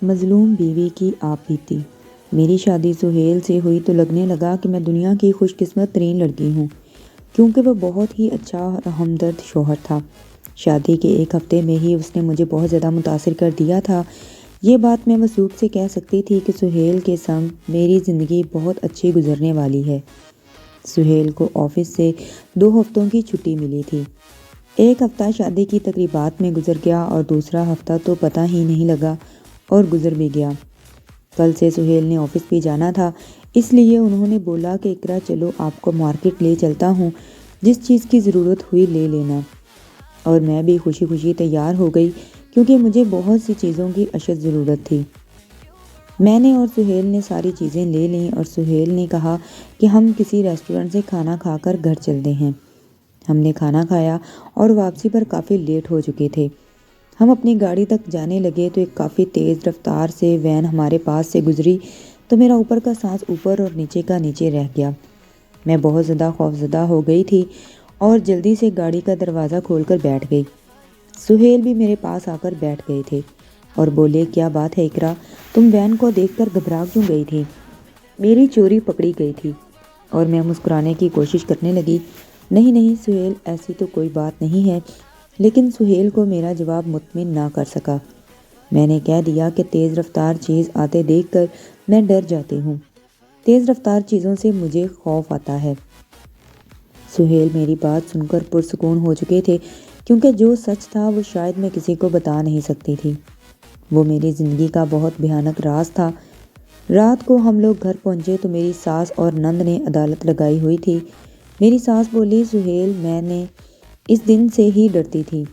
مظلوم بیوی کی آپ بیتی۔ میری شادی سہیل سے ہوئی تو لگنے لگا کہ میں دنیا کی خوش قسمت ترین لڑکی ہوں، کیونکہ وہ بہت ہی اچھا اور ہمدرد شوہر تھا۔ شادی کے ایک ہفتے میں ہی اس نے مجھے بہت زیادہ متاثر کر دیا تھا۔ یہ بات میں وثوق سے کہہ سکتی تھی کہ سہیل کے سنگ میری زندگی بہت اچھی گزرنے والی ہے۔ سہیل کو آفس سے 2 ہفتوں کی چھٹی ملی تھی۔ ایک ہفتہ شادی کی تقریبات میں گزر گیا اور دوسرا ہفتہ تو پتہ ہی نہیں لگا اور گزر بھی گیا۔ کل سے سہیل نے آفس بھی جانا تھا، اس لیے انہوں نے بولا کہ اقرا چلو آپ کو مارکیٹ لے چلتا ہوں، جس چیز کی ضرورت ہوئی لے لینا۔ اور میں بھی خوشی خوشی تیار ہو گئی کیونکہ مجھے بہت سی چیزوں کی اشد ضرورت تھی۔ میں نے اور سہیل نے ساری چیزیں لے لیں اور سہیل نے کہا کہ ہم کسی ریسٹورنٹ سے کھانا کھا کر گھر چلتے ہیں۔ ہم نے کھانا کھایا اور واپسی پر کافی لیٹ ہو چکے تھے۔ ہم اپنی گاڑی تک جانے لگے تو ایک کافی تیز رفتار سے وین ہمارے پاس سے گزری تو میرا اوپر کا سانس اوپر اور نیچے کا نیچے رہ گیا۔ میں بہت زیادہ خوفزدہ ہو گئی تھی اور جلدی سے گاڑی کا دروازہ کھول کر بیٹھ گئی۔ سہیل بھی میرے پاس آ کر بیٹھ گئے تھے اور بولے کیا بات ہے اقرا، تم وین کو دیکھ کر گھبرا کیوں گئی تھی؟ میری چوری پکڑی گئی تھی اور میں مسکرانے کی کوشش کرنے لگی۔ نہیں سہیل، ایسی تو کوئی بات نہیں ہے، لیکن سہیل کو میرا جواب مطمئن نہ کر سکا۔ میں نے کہہ دیا کہ تیز رفتار چیز آتے دیکھ کر میں ڈر جاتی ہوں، تیز رفتار چیزوں سے مجھے خوف آتا ہے۔ سہیل میری بات سن کر پرسکون ہو چکے تھے کیونکہ جو سچ تھا وہ شاید میں کسی کو بتا نہیں سکتی تھی۔ وہ میری زندگی کا بہت بھیانک راز تھا۔ رات کو ہم لوگ گھر پہنچے تو میری ساس اور نند نے عدالت لگائی ہوئی تھی۔ میری ساس بولی سہیل، میں نے اس دن سے ہی ڈرتی تھی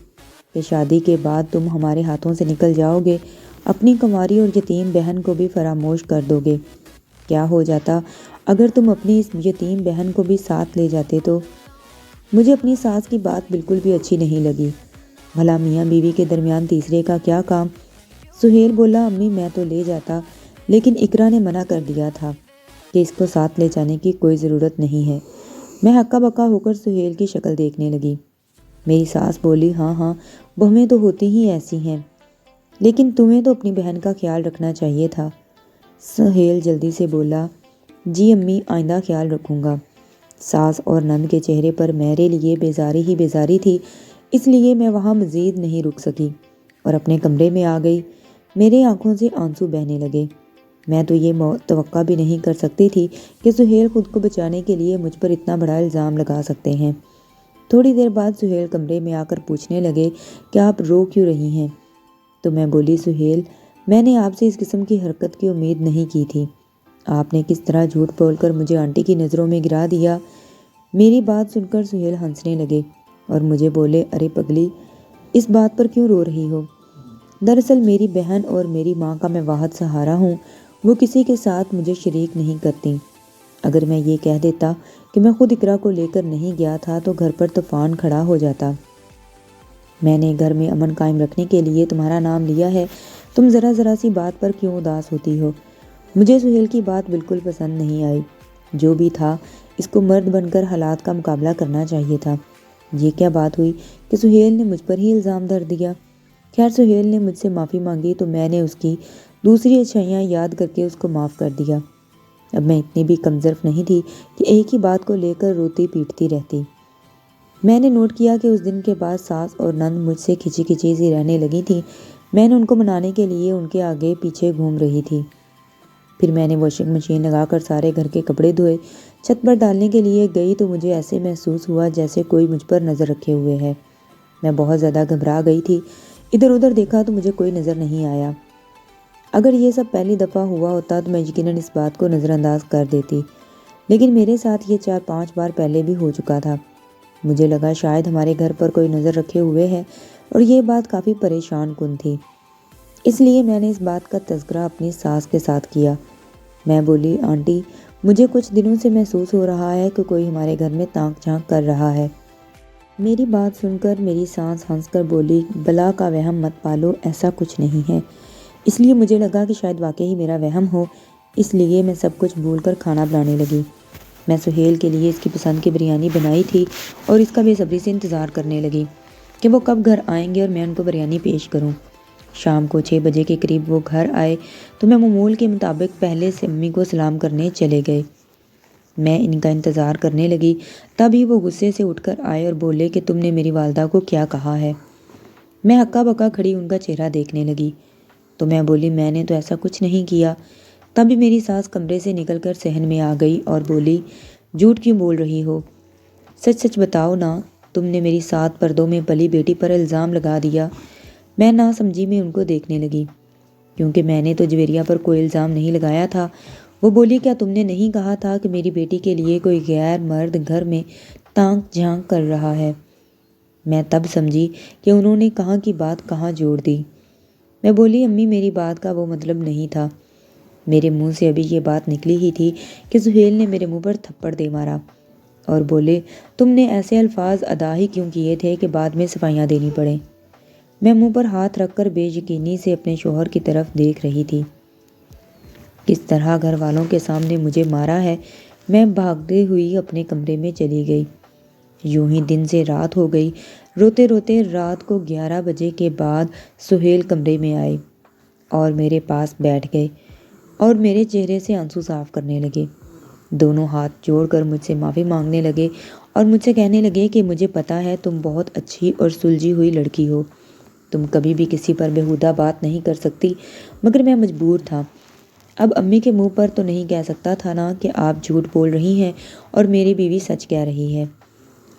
کہ شادی کے بعد تم ہمارے ہاتھوں سے نکل جاؤ گے، اپنی کنواری اور یتیم بہن کو بھی فراموش کر دو گے۔ کیا ہو جاتا اگر تم اپنی اس یتیم بہن کو بھی ساتھ لے جاتے تو؟ مجھے اپنی ساس کی بات بالکل بھی اچھی نہیں لگی۔ بھلا میاں بیوی کے درمیان تیسرے کا کیا کام؟ سہیل بولا امی میں تو لے جاتا، لیکن اقرا نے منع کر دیا تھا کہ اس کو ساتھ لے جانے کی کوئی ضرورت نہیں ہے۔ میں ہکا بکا ہو کر سہیل کی شکل دیکھنے لگی۔ میری ساس بولی ہاں بہویں تو ہوتی ہی ایسی ہیں، لیکن تمہیں تو اپنی بہن کا خیال رکھنا چاہیے تھا۔ سہیل جلدی سے بولا جی امی، آئندہ خیال رکھوں گا۔ ساس اور نند کے چہرے پر میرے لیے بیزاری ہی بیزاری تھی، اس لیے میں وہاں مزید نہیں رک سکی اور اپنے کمرے میں آ گئی۔ میرے آنکھوں سے آنسو بہنے لگے۔ میں تو یہ توقع بھی نہیں کر سکتی تھی کہ سہیل خود کو بچانے کے لیے مجھ پر اتنا بڑا الزام لگا سکتے ہیں۔ تھوڑی دیر بعد سہیل کمرے میں آ کر پوچھنے لگے کہ آپ رو کیوں رہی ہیں؟ تو میں بولی سہیل، میں نے آپ سے اس قسم کی حرکت کی امید نہیں کی تھی۔ آپ نے کس طرح جھوٹ بول کر مجھے آنٹی کی نظروں میں گرا دیا۔ میری بات سن کر سہیل ہنسنے لگے اور مجھے بولے ارے پگلی، اس بات پر کیوں رو رہی ہو؟ دراصل میری بہن اور میری ماں کا میں واحد سہارا ہوں، وہ کسی کے ساتھ مجھے شریک نہیں کرتی۔ اگر میں یہ کہہ دیتا کہ میں خود اقرا کو لے کر نہیں گیا تھا تو گھر پر طوفان کھڑا ہو جاتا۔ میں نے گھر میں امن قائم رکھنے کے لیے تمہارا نام لیا ہے، تم ذرا سی بات پر کیوں اداس ہوتی ہو؟ مجھے سہیل کی بات بالکل پسند نہیں آئی۔ جو بھی تھا اس کو مرد بن کر حالات کا مقابلہ کرنا چاہیے تھا۔ یہ کیا بات ہوئی کہ سہیل نے مجھ پر ہی الزام دھر دیا؟ خیر سہیل نے مجھ سے معافی مانگی تو میں نے اس کی دوسری اچھائیاں یاد کر کے اس کو معاف کر دیا۔ اب میں اتنی بھی کمظرف نہیں تھی کہ ایک ہی بات کو لے کر روتی پیٹتی رہتی۔ میں نے نوٹ کیا کہ اس دن کے بعد ساس اور نند مجھ سے کھچی کھچی سی رہنے لگی تھی۔ میں نے ان کو منانے کے لیے ان کے آگے پیچھے گھوم رہی تھی۔ پھر میں نے واشنگ مشین لگا کر سارے گھر کے کپڑے دھوئے، چھت پر ڈالنے کے لیے گئی تو مجھے ایسے محسوس ہوا جیسے کوئی مجھ پر نظر رکھے ہوئے ہے۔ میں بہت زیادہ گھبرا گئی تھی۔ ادھر ادھر دیکھا تو مجھے کوئی نظر نہیں آیا۔ اگر یہ سب پہلی دفعہ ہوا ہوتا تو میں یقیناً اس بات کو نظر انداز کر دیتی، لیکن میرے ساتھ یہ 4-5 بار پہلے بھی ہو چکا تھا۔ مجھے لگا شاید ہمارے گھر پر کوئی نظر رکھے ہوئے ہے اور یہ بات کافی پریشان کن تھی۔ اس لیے میں نے اس بات کا تذکرہ اپنی ساس کے ساتھ کیا۔ میں بولی آنٹی، مجھے کچھ دنوں سے محسوس ہو رہا ہے کہ کوئی ہمارے گھر میں تانک جھانک کر رہا ہے۔ میری بات سن کر میری ساس ہنس کر بولی بلا کا وہم مت پالو، ایسا کچھ نہیں ہے۔ اس لیے مجھے لگا کہ شاید واقعی میرا وہم ہو، اس لیے میں سب کچھ بھول کر کھانا بنانے لگی۔ میں سہیل کے لیے اس کی پسند کی بریانی بنائی تھی اور اس کا بے صبری سے انتظار کرنے لگی کہ وہ کب گھر آئیں گے اور میں ان کو بریانی پیش کروں۔ شام کو 6 بجے کے قریب وہ گھر آئے تو میں معمول کے مطابق پہلے سے امی کو سلام کرنے چلے گئے۔ میں ان کا انتظار کرنے لگی، تبھی وہ غصے سے اٹھ کر آئے اور بولے کہ تم نے میری والدہ کو کیا کہا ہے؟ میں ہکا بکا کھڑی ان کا چہرہ دیکھنے لگی تو میں بولی میں نے تو ایسا کچھ نہیں کیا۔ تبھی میری ساس کمرے سے نکل کر صحن میں آ گئی اور بولی جھوٹ کیوں بول رہی ہو؟ سچ سچ بتاؤ نا، تم نے میری 7 پردوں میں پلی بیٹی پر الزام لگا دیا۔ میں نہ سمجھی میں ان کو دیکھنے لگی کیونکہ میں نے تو جویریہ پر کوئی الزام نہیں لگایا تھا۔ وہ بولی کیا تم نے نہیں کہا تھا کہ میری بیٹی کے لیے کوئی غیر مرد گھر میں تانک جھانک کر رہا ہے؟ میں تب سمجھی کہ انہوں نے کہاں کی بات کہاں جوڑ دی۔ میں بولی امی میری بات کا وہ مطلب نہیں تھا۔ میرے منہ سے ابھی یہ بات نکلی ہی تھی کہ سہیل نے میرے منہ پر تھپڑ دے مارا اور بولے تم نے ایسے الفاظ ادا ہی کیوں کیے تھے کہ بعد میں صفائیاں دینی پڑیں؟ میں منہ پر ہاتھ رکھ کر بے یقینی سے اپنے شوہر کی طرف دیکھ رہی تھی۔ کس طرح گھر والوں کے سامنے مجھے مارا ہے۔ میں بھاگتے ہوئی اپنے کمرے میں چلی گئی۔ یوں ہی دن سے رات ہو گئی۔ روتے روتے رات کو 11 بجے کے بعد سہیل کمرے میں آئے اور میرے پاس بیٹھ گئے اور میرے چہرے سے آنسو صاف کرنے لگے۔ دونوں ہاتھ جوڑ کر مجھ سے معافی مانگنے لگے اور مجھ سے کہنے لگے کہ مجھے پتہ ہے تم بہت اچھی اور سلجھی ہوئی لڑکی ہو، تم کبھی بھی کسی پر بیہودہ بات نہیں کر سکتی، مگر میں مجبور تھا۔ اب امی کے منہ پر تو نہیں کہہ سکتا تھا نا کہ آپ جھوٹ بول رہی ہیں اور میری بیوی سچ کہہ رہی ہے۔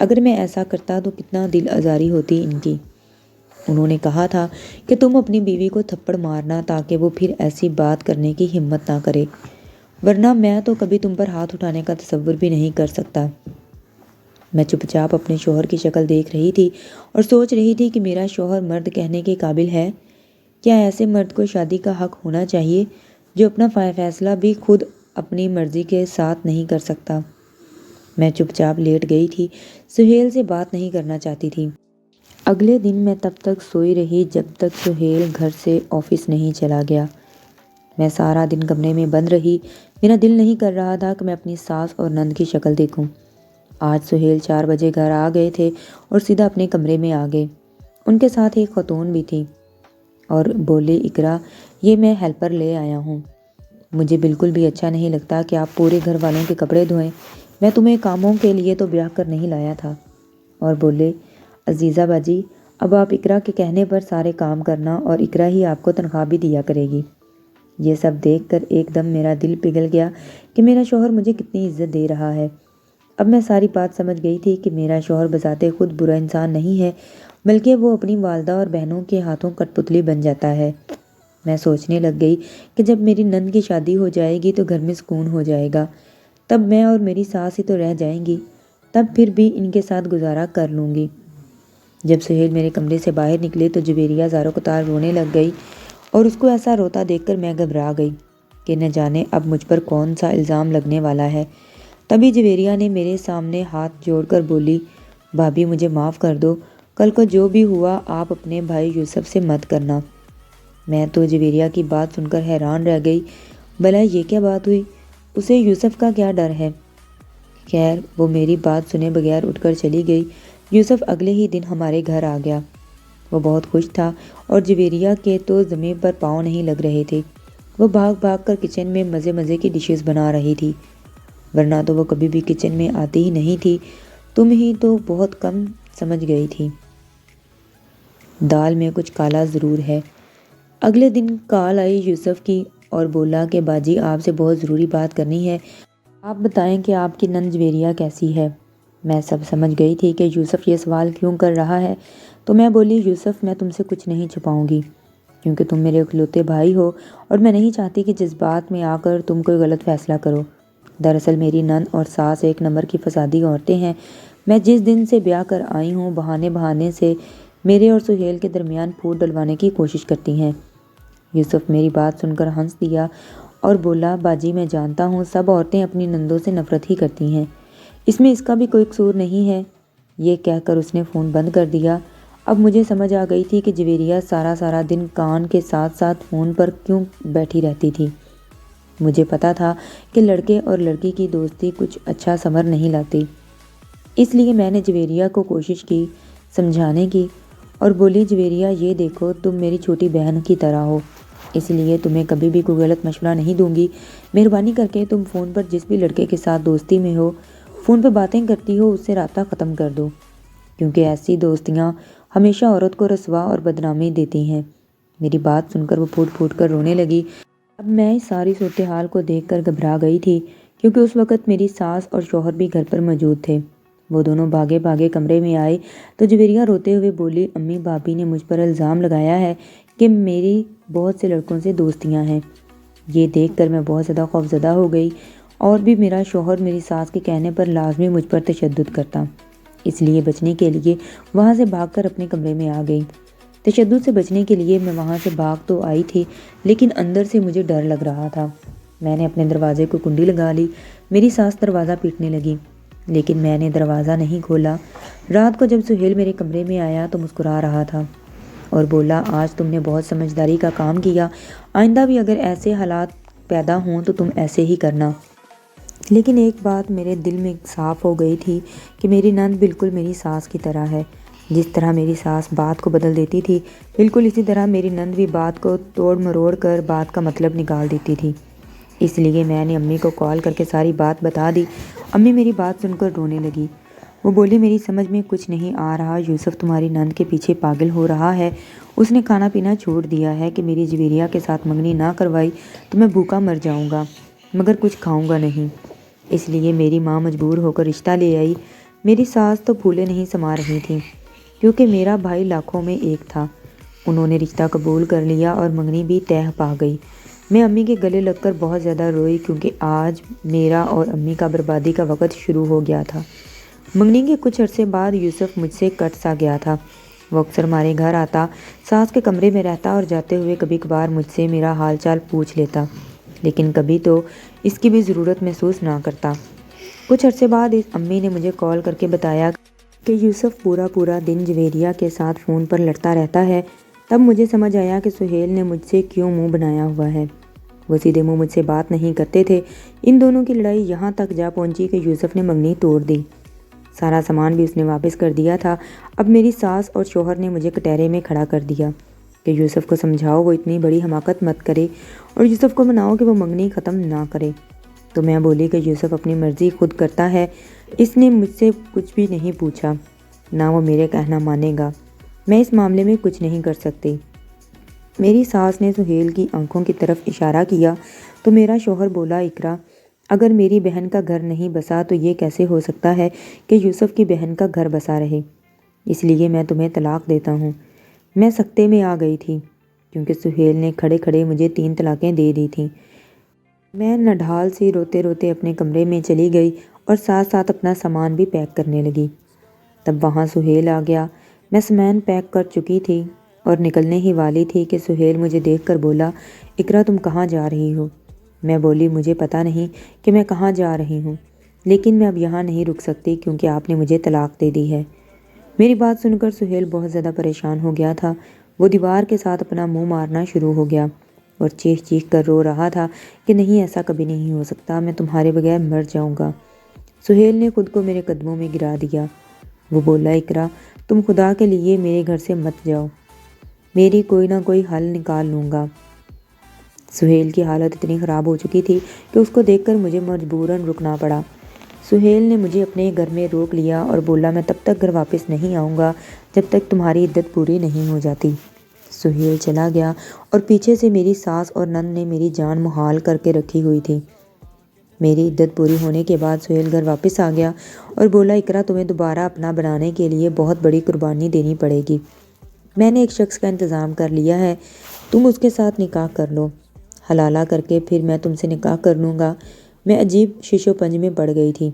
اگر میں ایسا کرتا تو کتنا دل آزاری ہوتی ان کی۔ انہوں نے کہا تھا کہ تم اپنی بیوی کو تھپڑ مارنا تاکہ وہ پھر ایسی بات کرنے کی ہمت نہ کرے، ورنہ میں تو کبھی تم پر ہاتھ اٹھانے کا تصور بھی نہیں کر سکتا۔ میں چپ چاپ اپنے شوہر کی شکل دیکھ رہی تھی اور سوچ رہی تھی کہ میرا شوہر مرد کہنے کے قابل ہے؟ کیا ایسے مرد کو شادی کا حق ہونا چاہیے جو اپنا فیصلہ بھی خود اپنی مرضی کے ساتھ نہیں کر سکتا؟ میں چپ چاپ لیٹ گئی تھی، سہیل سے بات نہیں کرنا چاہتی تھی۔ اگلے دن میں تب تک سوئی رہی جب تک سہیل گھر سے آفس نہیں چلا گیا۔ میں سارا دن کمرے میں بند رہی۔ میرا دل نہیں کر رہا تھا کہ میں اپنی ساس اور نند کی شکل دیکھوں۔ آج سہیل 4 بجے گھر آ گئے تھے اور سیدھا اپنے کمرے میں آ گئے۔ ان کے ساتھ ایک خاتون بھی تھی اور بولے اقرا یہ میں ہیلپر لے آیا ہوں۔ مجھے بالکل بھی اچھا نہیں لگتا کہ آپ پورے گھر والوں کے کپڑے دھوئیں، میں تمہیں کاموں کے لیے تو بیاہ کر نہیں لایا تھا۔ اور بولے عزیزہ باجی اب آپ اقرا کے کہنے پر سارے کام کرنا اور اقرا ہی آپ کو تنخواہ بھی دیا کرے گی۔ یہ سب دیکھ کر ایک دم میرا دل پگھل گیا کہ میرا شوہر مجھے کتنی عزت دے رہا ہے۔ اب میں ساری بات سمجھ گئی تھی کہ میرا شوہر بذات خود برا انسان نہیں ہے، بلکہ وہ اپنی والدہ اور بہنوں کے ہاتھوں کٹ پتلی بن جاتا ہے۔ میں سوچنے لگ گئی کہ جب میری نند کی شادی ہو جائے گی تو گھر میں سکون ہو جائے گا، تب میں اور میری ساس ہی تو رہ جائیں گی، تب پھر بھی ان کے ساتھ گزارا کر لوں گی۔ جب سہیل میرے کمرے سے باہر نکلے تو جویریہ زاروں قطار رونے لگ گئی اور اس کو ایسا روتا دیکھ کر میں گھبرا گئی کہ نہ جانے اب مجھ پر کون سا الزام لگنے والا ہے۔ تبھی جویریہ نے میرے سامنے ہاتھ جوڑ کر بولی بھابھی مجھے معاف کر دو، کل کو جو بھی ہوا آپ اپنے بھائی یوسف سے مت کرنا۔ میں تو جویریہ کی بات سن کر حیران رہ گئی، بھلا یہ کیا بات ہوئی؟ اسے یوسف کا کیا ڈر ہے؟ خیر وہ میری بات سنے بغیر اٹھ کر چلی گئی۔ یوسف اگلے ہی دن ہمارے گھر آ گیا۔ وہ بہت خوش تھا اور جویریہ کے تو زمین پر پاؤں نہیں لگ رہے تھے۔ وہ بھاگ بھاگ کر کچن میں مزے مزے کی ڈشز بنا رہی تھی، ورنہ تو وہ کبھی بھی کچن میں آتی ہی نہیں تھی، تم ہی تو بہت کم سمجھ گئی تھی۔ دال میں کچھ کالا ضرور ہے۔ اگلے دن کال آئی یوسف کی اور بولا کہ باجی آپ سے بہت ضروری بات کرنی ہے، آپ بتائیں کہ آپ کی نند جویریہ کیسی ہے؟ میں سب سمجھ گئی تھی کہ یوسف یہ سوال کیوں کر رہا ہے، تو میں بولی یوسف میں تم سے کچھ نہیں چھپاؤں گی کیونکہ تم میرے اکلوتے بھائی ہو اور میں نہیں چاہتی کہ جذبات میں آ کر تم کوئی غلط فیصلہ کرو۔ دراصل میری نند اور ساس ایک نمبر کی فسادی عورتیں ہیں۔ میں جس دن سے بیاہ کر آئی ہوں بہانے بہانے سے میرے اور سہیل کے درمیان پھوٹ ڈلوانے کی کوشش کرتی ہیں۔ یوسف میری بات سن کر ہنس دیا اور بولا باجی میں جانتا ہوں سب عورتیں اپنی نندوں سے نفرت ہی کرتی ہیں، اس میں اس کا بھی کوئی قصور نہیں ہے۔ یہ کہہ کر اس نے فون بند کر دیا۔ اب مجھے سمجھ آ گئی تھی کہ جویریہ سارا دن کان کے ساتھ ساتھ فون پر کیوں بیٹھی رہتی تھی۔ مجھے پتا تھا کہ لڑکے اور لڑکی کی دوستی کچھ اچھا ثمر نہیں لاتی، اس لیے میں نے جویریہ کو کوشش کی سمجھانے کی اور بولی جویریہ یہ دیکھو تم میری چھوٹی بہن کی طرح ہو، اس لیے تمہیں کبھی بھی کوئی غلط مشورہ نہیں دوں گی۔ مہربانی کر کے تم فون پر جس بھی لڑکے کے ساتھ دوستی میں ہو، فون پہ باتیں کرتی ہو، اس سے رابطہ ختم کر دو، کیونکہ ایسی دوستیاں ہمیشہ عورت کو رسوا اور بدنامی دیتی ہیں۔ میری بات سن کر وہ پھوٹ پھوٹ کر رونے لگی۔ اب میں اس ساری صورتحال کو دیکھ کر گھبرا گئی تھی، کیونکہ اس وقت میری ساس اور شوہر بھی گھر پر موجود تھے۔ وہ دونوں بھاگے بھاگے کمرے میں آئے تو جویریہ روتے ہوئے بولی، امی بھابھی نے مجھ پر الزام لگایا ہے کہ میری بہت سے لڑکوں سے دوستیاں ہیں۔ یہ دیکھ کر میں بہت زیادہ خوفزدہ ہو گئی، اور بھی میرا شوہر میری ساس کے کہنے پر لازمی مجھ پر تشدد کرتا، اس لیے بچنے کے لیے وہاں سے بھاگ کر اپنے کمرے میں آ گئی۔ تشدد سے بچنے کے لیے میں وہاں سے بھاگ تو آئی تھی، لیکن اندر سے مجھے ڈر لگ رہا تھا۔ میں نے اپنے دروازے کو کنڈی لگا لی۔ میری ساس دروازہ پیٹنے لگی، لیکن میں نے دروازہ نہیں کھولا۔ رات کو جب سہیل میرے کمرے میں آیا تو مسکرا رہا تھا اور بولا، آج تم نے بہت سمجھداری کا کام کیا، آئندہ بھی اگر ایسے حالات پیدا ہوں تو تم ایسے ہی کرنا۔ لیکن ایک بات میرے دل میں صاف ہو گئی تھی کہ میری نند بالکل میری ساس کی طرح ہے۔ جس طرح میری ساس بات کو بدل دیتی تھی، بالکل اسی طرح میری نند بھی بات کو توڑ مروڑ کر بات کا مطلب نکال دیتی تھی۔ اس لیے میں نے امی کو کال کر کے ساری بات بتا دی۔ امی میری بات سن کر رونے لگی۔ وہ بولی، میری سمجھ میں کچھ نہیں آ رہا، یوسف تمہاری نند کے پیچھے پاگل ہو رہا ہے۔ اس نے کھانا پینا چھوڑ دیا ہے کہ میری جویریہ کے ساتھ منگنی نہ کروائی تو میں بھوکا مر جاؤں گا، مگر کچھ کھاؤں گا نہیں۔ اس لیے میری ماں مجبور ہو کر رشتہ لے آئی۔ میری ساس تو پھولے نہیں سما رہی تھی، کیونکہ میرا بھائی لاکھوں میں ایک تھا۔ انہوں نے رشتہ قبول کر لیا اور منگنی بھی طے پا گئی۔ میں امی کے گلے لگ کر بہت زیادہ روئی، کیونکہ آج میرا اور امی کا بربادی کا وقت شروع ہو گیا تھا۔ منگنی کے کچھ عرصے بعد یوسف مجھ سے کٹ سا گیا تھا۔ وہ اکثر ہمارے گھر آتا، ساس کے کمرے میں رہتا اور جاتے ہوئے کبھی کبھار مجھ سے میرا حال چال پوچھ لیتا، لیکن کبھی تو اس کی بھی ضرورت محسوس نہ کرتا۔ کچھ عرصے بعد امی نے مجھے کال کر کے بتایا کہ یوسف پورا دن جویریہ کے ساتھ فون پر لڑتا رہتا ہے۔ تب مجھے سمجھ آیا کہ سہیل نے مجھ سے کیوں منہ بنایا ہوا ہے۔ وہ سیدھے منہ مجھ سے بات نہیں کرتے تھے۔ ان دونوں کی لڑائی یہاں تک جا پہنچی کہ یوسف نے منگنی توڑ دی۔ سارا سامان بھی اس نے واپس کر دیا تھا۔ اب میری ساس اور شوہر نے مجھے کٹہرے میں کھڑا کر دیا کہ یوسف کو سمجھاؤ وہ اتنی بڑی حماقت مت کرے، اور یوسف کو مناؤ کہ وہ منگنی ختم نہ کرے۔ تو میں بولی کہ یوسف اپنی مرضی خود کرتا ہے، اس نے مجھ سے کچھ بھی نہیں پوچھا، نہ وہ میرے کہنا مانے گا۔ میں اس معاملے میں کچھ نہیں کر سکتی۔ میری ساس نے سہیل کی آنکھوں کی طرف اشارہ کیا تو میرا شوہر بولا، اقرا، اگر میری بہن کا گھر نہیں بسا تو یہ کیسے ہو سکتا ہے کہ یوسف کی بہن کا گھر بسا رہے؟ اس لیے میں تمہیں طلاق دیتا ہوں۔ میں سکتے میں آ گئی تھی، کیونکہ سہیل نے کھڑے کھڑے مجھے 3 طلاقیں دے دی تھیں۔ میں نڈھال سی روتے روتے اپنے کمرے میں چلی گئی اور ساتھ ساتھ اپنا سامان بھی پیک کرنے لگی۔ تب وہاں سہیل آ گیا۔ میں سامان پیک کر چکی تھی اور نکلنے ہی والی تھی کہ سہیل مجھے دیکھ کر بولا، اقرا تم کہاں جا رہی ہو؟ میں بولی، مجھے پتہ نہیں کہ میں کہاں جا رہی ہوں، لیکن میں اب یہاں نہیں رک سکتی کیونکہ آپ نے مجھے طلاق دے دی ہے۔ میری بات سن کر سہیل بہت زیادہ پریشان ہو گیا تھا۔ وہ دیوار کے ساتھ اپنا منہ مارنا شروع ہو گیا اور چیخ چیخ کر رو رہا تھا کہ نہیں، ایسا کبھی نہیں ہو سکتا، میں تمہارے بغیر مر جاؤں گا۔ سہیل نے خود کو میرے قدموں میں گرا دیا۔ وہ بولا، اقرا تم خدا کے لیے میرے گھر سے مت جاؤ، میری کوئی نہ کوئی حل نکال لوں گا۔ سہیل کی حالت اتنی خراب ہو چکی تھی کہ اس کو دیکھ کر مجھے مجبوراً رکنا پڑا۔ سہیل نے مجھے اپنے گھر میں روک لیا اور بولا، میں تب تک گھر واپس نہیں آؤں گا جب تک تمہاری عدت پوری نہیں ہو جاتی۔ سہیل چلا گیا اور پیچھے سے میری ساس اور نند نے میری جان محال کر کے رکھی ہوئی تھی۔ میری عدت پوری ہونے کے بعد سہیل گھر واپس آ گیا اور بولا، اقرا تمہیں دوبارہ اپنا بنانے کے لیے بہت بڑی قربانی دینی پڑے گی۔ میں نے ایک شخص کا انتظام کر لیا ہے، تم اس کے ساتھ نکاح کر لو، حلالہ کر کے پھر میں تم سے نکاح کر لوں گا۔ میں عجیب شش و پنج میں پڑ گئی تھی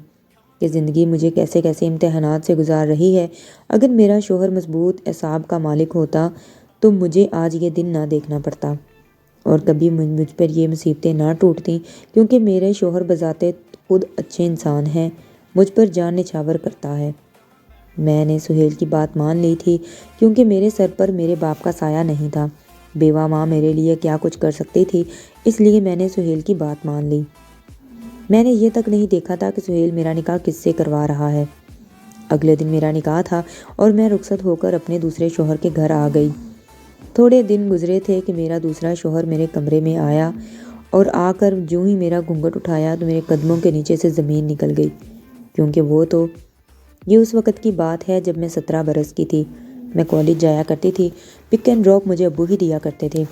کہ زندگی مجھے کیسے کیسے امتحانات سے گزار رہی ہے۔ اگر میرا شوہر مضبوط اعصاب کا مالک ہوتا تو مجھے آج یہ دن نہ دیکھنا پڑتا، اور کبھی مجھ پر یہ مصیبتیں نہ ٹوٹتیں، کیونکہ میرے شوہر بذات خود اچھے انسان ہیں، مجھ پر جان نچھاور کرتا ہے۔ میں نے سہیل کی بات مان لی تھی، کیونکہ میرے سر پر میرے باپ کا سایہ نہیں تھا۔ بیوہ ماں میرے لیے کیا کچھ کر سکتی تھی، اس لیے میں نے سہیل کی بات مان لی۔ میں نے یہ تک نہیں دیکھا تھا کہ سہیل میرا نکاح کس سے کروا رہا ہے۔ اگلے دن میرا نکاح تھا اور میں رخصت ہو کر اپنے دوسرے شوہر کے گھر آ گئی۔ تھوڑے دن گزرے تھے کہ میرا دوسرا شوہر میرے کمرے میں آیا اور آ کر جو ہی میرا گھونگھٹ اٹھایا تو میرے قدموں کے نیچے سے زمین نکل گئی، کیونکہ یہ اس وقت کی بات ہے جب میں 17 برس کی تھی۔ میں کالج جایا کرتی تھی، پک اینڈ ڈراپ مجھے ابو ہی دیا کرتے تھے۔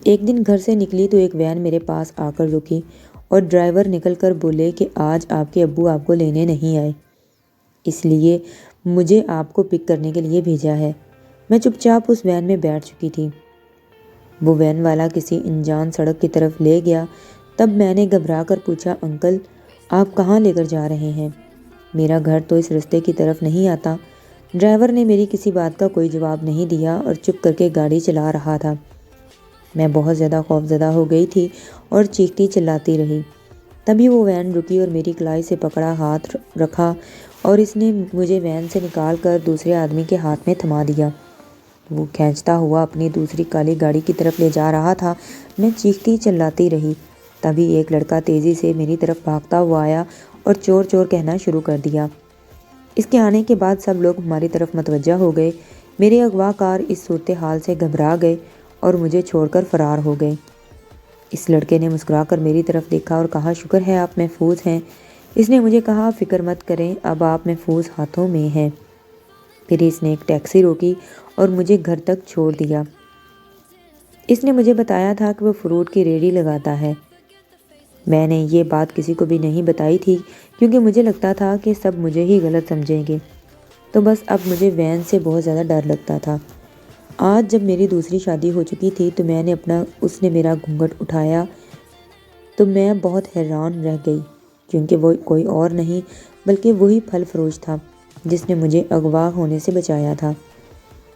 ایک دن گھر سے نکلی تو ایک وین میرے پاس آ کر رکی اور ڈرائیور نکل کر بولے کہ آج آپ کے ابو آپ کو لینے نہیں آئے، اس لیے مجھے آپ کو پک کرنے کے لیے بھیجا ہے۔ میں چپ چاپ اس وین میں بیٹھ چکی تھی۔ وہ وین والا کسی انجان سڑک کی طرف لے گیا۔ تب میں نے گھبرا کر پوچھا، انکل آپ کہاں لے کر جا رہے ہیں؟ میرا گھر تو اس رستے کی طرف نہیں آتا۔ ڈرائیور نے میری کسی بات کا کوئی جواب نہیں دیا اور چپ کر کے گاڑی چلا رہا تھا۔ میں بہت زیادہ خوفزدہ ہو گئی تھی اور چیختی چلاتی رہی۔ تبھی وہ وین رکی اور میری کلائی سے پکڑا ہاتھ رکھا اور اس نے مجھے وین سے نکال کر دوسرے آدمی کے ہاتھ میں تھما دیا۔ وہ کھینچتا ہوا اپنی دوسری کالی گاڑی کی طرف لے جا رہا تھا۔ میں چیختی چلاتی رہی۔ تبھی ایک لڑکا تیزی سے میری طرف بھاگتا ہوا آیا اور چور چور کہنا شروع کر دیا۔ اس کے آنے کے بعد سب لوگ ہماری طرف متوجہ ہو گئے۔ میرے اغوا کار اس صورتحال سے گھبرا گئے اور مجھے چھوڑ کر فرار ہو گئے۔ اس لڑکے نے مسکرا کر میری طرف دیکھا اور کہا، شکر ہے آپ محفوظ ہیں۔ اس نے مجھے کہا، فکر مت کریں، اب آپ محفوظ ہاتھوں میں ہیں۔ پھر اس نے ایک ٹیکسی روکی اور مجھے گھر تک چھوڑ دیا۔ اس نے مجھے بتایا تھا کہ وہ فروٹ کی ریہڑی لگاتا ہے۔ میں نے یہ بات کسی کو بھی نہیں بتائی تھی کیونکہ مجھے لگتا تھا کہ سب مجھے ہی غلط سمجھیں گے۔ تو بس اب مجھے وین سے بہت زیادہ ڈر لگتا تھا۔ آج جب میری دوسری شادی ہو چکی تھی تو اس نے میرا گھونگھٹ اٹھایا تو میں بہت حیران رہ گئی، کیونکہ وہ کوئی اور نہیں بلکہ وہی پھل فروش تھا جس نے مجھے اغوا ہونے سے بچایا تھا۔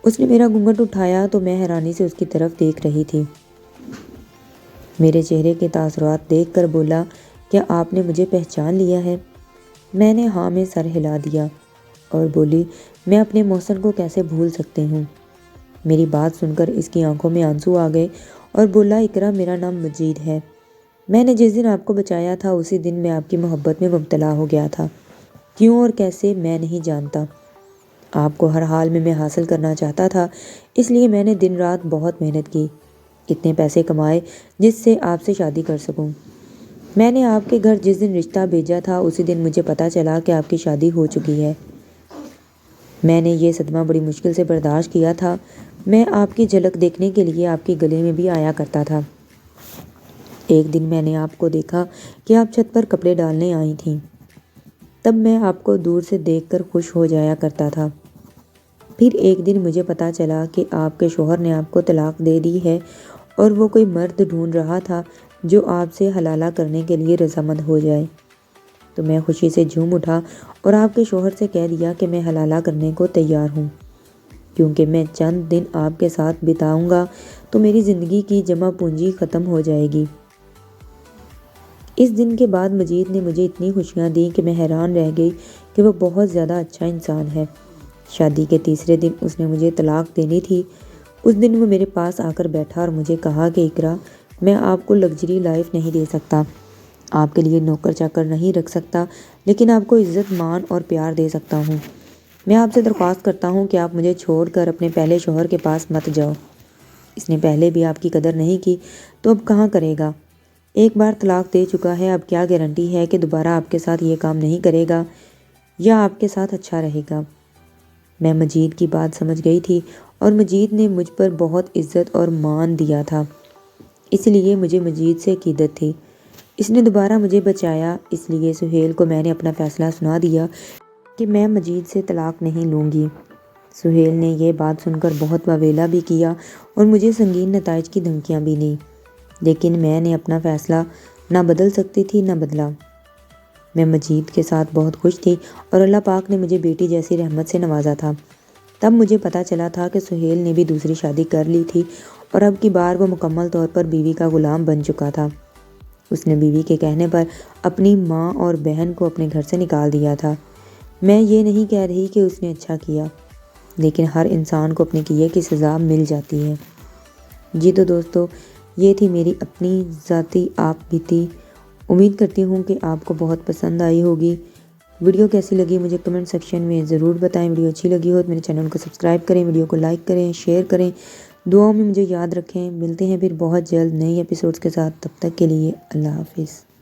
اس نے میرا گھونگھٹ اٹھایا تو میں حیرانی سے اس کی طرف دیکھ رہی تھی۔ میرے چہرے کے تاثرات دیکھ کر بولا، کیا آپ نے مجھے پہچان لیا ہے؟ میں نے ہاں میں سر ہلا دیا اور بولی، میں اپنے محسن کو کیسے بھول سکتی ہوں؟ میری بات سن کر اس کی آنکھوں میں آنسو آ گئے اور بولا، اقرا میرا نام مجید ہے۔ میں نے جس دن آپ کو بچایا تھا اسی دن میں آپ کی محبت میں مبتلا ہو گیا تھا۔ کیوں اور کیسے میں نہیں جانتا۔ آپ کو ہر حال میں حاصل کرنا چاہتا تھا، اس لیے میں نے دن رات بہت محنت کی، اتنے پیسے کمائے جس سے آپ سے شادی کر سکوں۔ میں نے آپ کے گھر جس دن رشتہ بھیجا تھا اسی دن مجھے پتہ چلا کہ آپ کی شادی ہو چکی ہے۔ میں نے یہ صدمہ بڑی مشکل سے برداشت کیا تھا۔ میں آپ کی جھلک دیکھنے کے لیے آپ کی گلی میں بھی آیا کرتا تھا۔ ایک دن میں نے آپ کو دیکھا کہ آپ چھت پر کپڑے ڈالنے آئی تھیں۔ تب میں آپ کو دور سے دیکھ کر خوش ہو جایا کرتا تھا۔ پھر ایک دن مجھے پتہ چلا کہ آپ کے شوہر نے آپ کو طلاق دے دی ہے اور وہ کوئی مرد ڈھونڈ رہا تھا جو آپ سے حلالہ کرنے کے لیے رضامند ہو جائے۔ تو میں خوشی سے جھوم اٹھا اور آپ کے شوہر سے کہہ دیا کہ میں حلالہ کرنے کو تیار ہوں، کیونکہ میں چند دن آپ کے ساتھ بتاؤں گا تو میری زندگی کی جمع پونجی ختم ہو جائے گی۔ اس دن کے بعد مجید نے مجھے اتنی خوشیاں دیں کہ میں حیران رہ گئی کہ وہ بہت زیادہ اچھا انسان ہے۔ شادی کے تیسرے دن اس نے مجھے طلاق دینی تھی۔ اس دن وہ میرے پاس آ کر بیٹھا اور مجھے کہا کہ اقرا، میں آپ کو لگژری لائف نہیں دے سکتا، آپ کے لیے نوکر چاکر نہیں رکھ سکتا، لیکن آپ کو عزت مان اور پیار دے سکتا ہوں۔ میں آپ سے درخواست کرتا ہوں کہ آپ مجھے چھوڑ کر اپنے پہلے شوہر کے پاس مت جاؤ۔ اس نے پہلے بھی آپ کی قدر نہیں کی تو اب کہاں کرے گا؟ ایک بار طلاق دے چکا ہے، اب کیا گارنٹی ہے کہ دوبارہ آپ کے ساتھ یہ کام نہیں کرے گا یا آپ کے ساتھ اچھا رہے گا؟ میں مجید کی بات سمجھ گئی تھی اور مجید نے مجھ پر بہت عزت اور مان دیا تھا، اس لیے مجھے مجید سے عقیدت تھی۔ اس نے دوبارہ مجھے بچایا، اس لیے سہیل کو میں نے اپنا فیصلہ سنا دیا کہ میں مجید سے طلاق نہیں لوں گی۔ سہیل نے یہ بات سن کر بہت واویلا بھی کیا اور مجھے سنگین نتائج کی دھمکیاں بھی دیں، لیکن میں نے اپنا فیصلہ نہ بدل سکتی تھی نہ بدلا۔ میں مجید کے ساتھ بہت خوش تھی اور اللہ پاک نے مجھے بیٹی جیسی رحمت سے نوازا تھا۔ تب مجھے پتہ چلا تھا کہ سہیل نے بھی دوسری شادی کر لی تھی اور اب کی بار وہ مکمل طور پر بیوی کا غلام بن چکا تھا۔ اس نے بیوی کے کہنے پر اپنی ماں اور بہن کو اپنے گھر سے نکال دیا تھا۔ میں یہ نہیں کہہ رہی کہ اس نے اچھا کیا، لیکن ہر انسان کو اپنے کیے کی سزا مل جاتی ہے۔ جی تو دوستو، یہ تھی میری اپنی ذاتی آپ بیتی۔ امید کرتی ہوں کہ آپ کو بہت پسند آئی ہوگی۔ ویڈیو کیسی لگی مجھے کمنٹ سیکشن میں ضرور بتائیں. ویڈیو اچھی لگی ہو تو میرے چینل کو سبسکرائب کریں، ویڈیو کو لائک کریں، شیئر کریں، دعاؤں میں مجھے یاد رکھیں. ملتے ہیں پھر بہت جلد نئے ایپیسوڈز کے ساتھ. تب تک کے لیے اللہ حافظ.